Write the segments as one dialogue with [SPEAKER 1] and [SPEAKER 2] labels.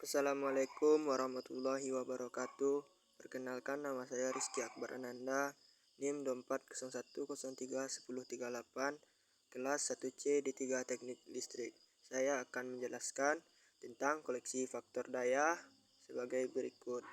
[SPEAKER 1] Assalamualaikum warahmatullahi wabarakatuh. Perkenalkan, nama saya Rizky Akbar Ananda, NIM 2401031038, kelas 1C D3 Teknik Listrik. Saya akan menjelaskan tentang koleksi faktor daya sebagai berikut.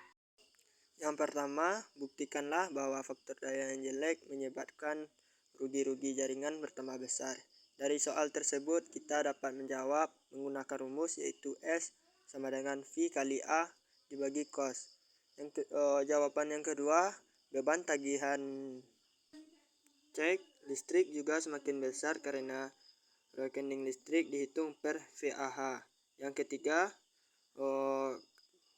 [SPEAKER 1] Yang pertama, buktikanlah bahwa faktor daya yang jelek menyebabkan rugi-rugi jaringan bertambah besar. Dari soal tersebut, kita dapat menjawab menggunakan rumus, yaitu S sama dengan V kali A dibagi cos. Jawaban yang kedua, beban tagihan cek listrik juga semakin besar karena rekening listrik dihitung per VAH. Yang ketiga,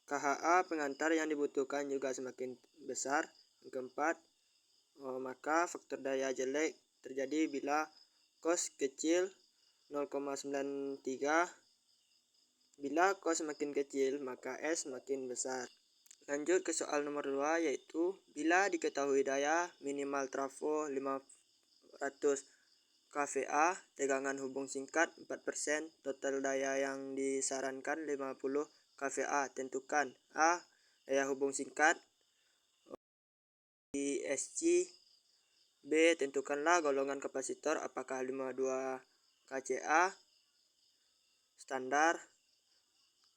[SPEAKER 1] KHA pengantar yang dibutuhkan juga semakin besar. Yang keempat, maka faktor daya jelek terjadi bila cos kecil 0,93. Bila cos semakin kecil, maka S semakin besar. Lanjut ke soal nomor 2, yaitu bila diketahui daya minimal trafo 500 kVA, tegangan hubung singkat 4%, total daya yang disarankan 50 kVA. Tentukan A. Daya hubung singkat ISC. B. Tentukanlah golongan kapasitor, apakah 52 kCA standar,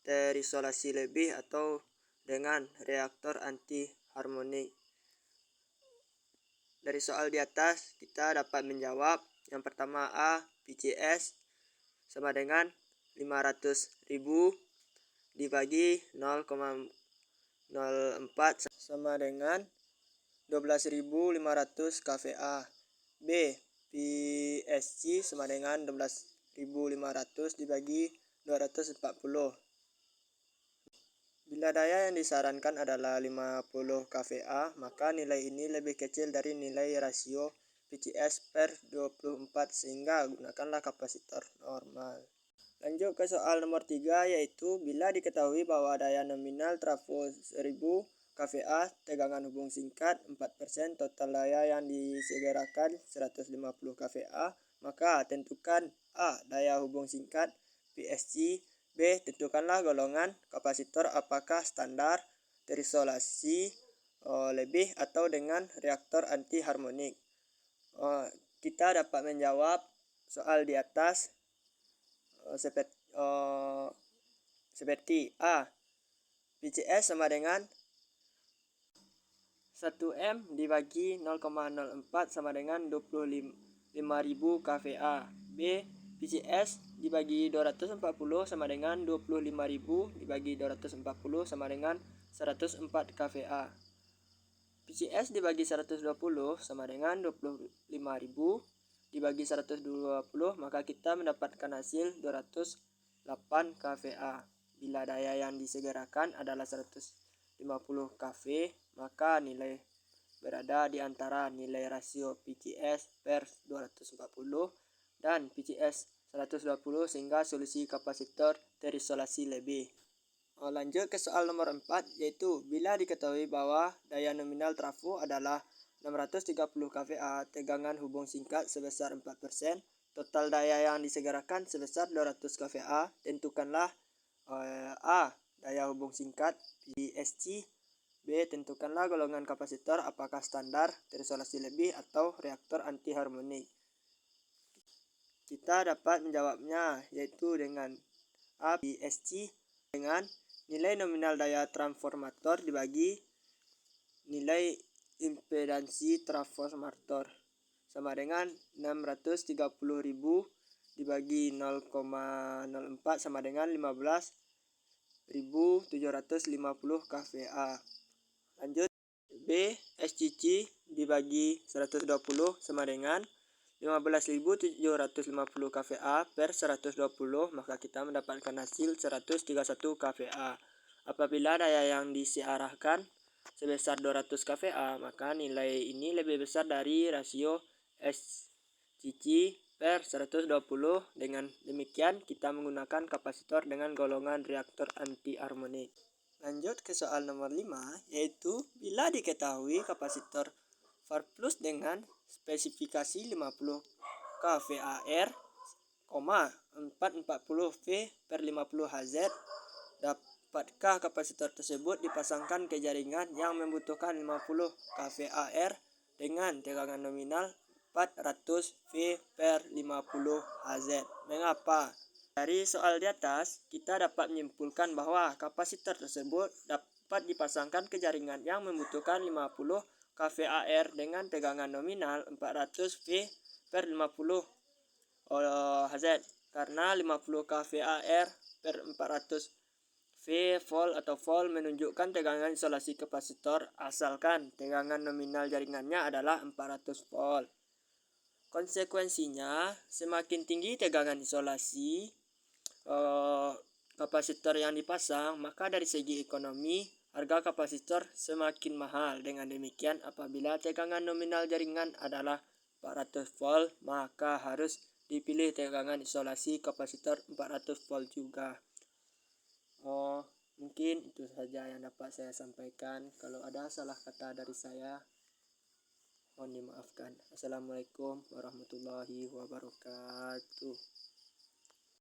[SPEAKER 1] terisolasi lebih, atau dengan reaktor anti harmonik. Dari soal di atas kita dapat menjawab. Yang pertama, A. VCS sama dengan 500.000 dibagi 0,04 sama dengan 12.500 kVA. B. VSC sama dengan 12.500 dibagi 240. Bila daya yang disarankan adalah 50 kVA, maka nilai ini lebih kecil dari nilai rasio VCS per 24, sehingga gunakanlah kapasitor normal. Lanjut ke soal nomor 3, yaitu bila diketahui bahwa daya nominal trafo 1000 kVA, tegangan hubung singkat 4%, total daya yang disegerakan 150 kVA, maka tentukan A. Daya hubung singkat VSC. B. Tentukanlah golongan kapasitor, apakah standar, terisolasi lebih, atau dengan reaktor anti harmonik. Kita dapat menjawab soal di atas seperti A. VCS sama dengan 1M dibagi 0,04 sama dengan 25.000 kVA. B. VCS dibagi 240 sama dengan 25.000 dibagi 240 sama dengan 104 kVA. VCS dibagi 120 sama dengan 25.000 dibagi 120, maka kita mendapatkan hasil 208 kVA. Bila daya yang disegerakan adalah 150 kV, maka nilai berada di antara nilai rasio VCS per 240 dan VCS 120, sehingga solusi kapasitor terisolasi lebih. Lanjut ke soal nomor 4, yaitu bila diketahui bahwa daya nominal trafo adalah 630 kVA, tegangan hubung singkat sebesar 4%, total daya yang disegerakan sebesar 200 kVA, tentukanlah A. Daya hubung singkat VSC. B. Tentukanlah golongan kapasitor, apakah standar, terisolasi lebih, atau reaktor anti harmonik. Kita dapat menjawabnya, yaitu dengan A. VSC dengan nilai nominal daya transformator dibagi nilai impedansi transformator sama dengan 630.000 dibagi 0,04 sama dengan 15.750 kVA. Lanjut, B. SCC dibagi 120 sama dengan 15.750 kVA per 120, maka kita mendapatkan hasil 131 kVA. Apabila daya yang disiarahkan sebesar 200 kVA, maka nilai ini lebih besar dari rasio SCC per 120. Dengan demikian, kita menggunakan kapasitor dengan golongan reaktor anti harmonik. Lanjut ke soal nomor 5, yaitu bila diketahui kapasitor VAR plus dengan spesifikasi 50 kVAR, 440 V per 50 Hz dapatkah kapasitor tersebut dipasangkan ke jaringan yang membutuhkan 50 kVAR dengan tegangan nominal 400 V per 50 Hz? Mengapa? Dari soal di atas, kita dapat menyimpulkan bahwa kapasitor tersebut dapat dipasangkan ke jaringan yang membutuhkan 50 kVAR dengan tegangan nominal 400 V per 50 Hz, karena 50 kVAR per 400 V volt atau volt menunjukkan tegangan isolasi kapasitor asalkan tegangan nominal jaringannya adalah 400 volt. Konsekuensinya, semakin tinggi tegangan isolasi kapasitor yang dipasang, maka dari segi ekonomi harga kapasitor semakin mahal. Dengan demikian, apabila tegangan nominal jaringan adalah 400 volt, maka harus dipilih tegangan isolasi kapasitor 400 volt juga. Mungkin itu saja yang dapat saya sampaikan. Kalau ada salah kata dari saya, mohon dimaafkan. Assalamualaikum warahmatullahi wabarakatuh.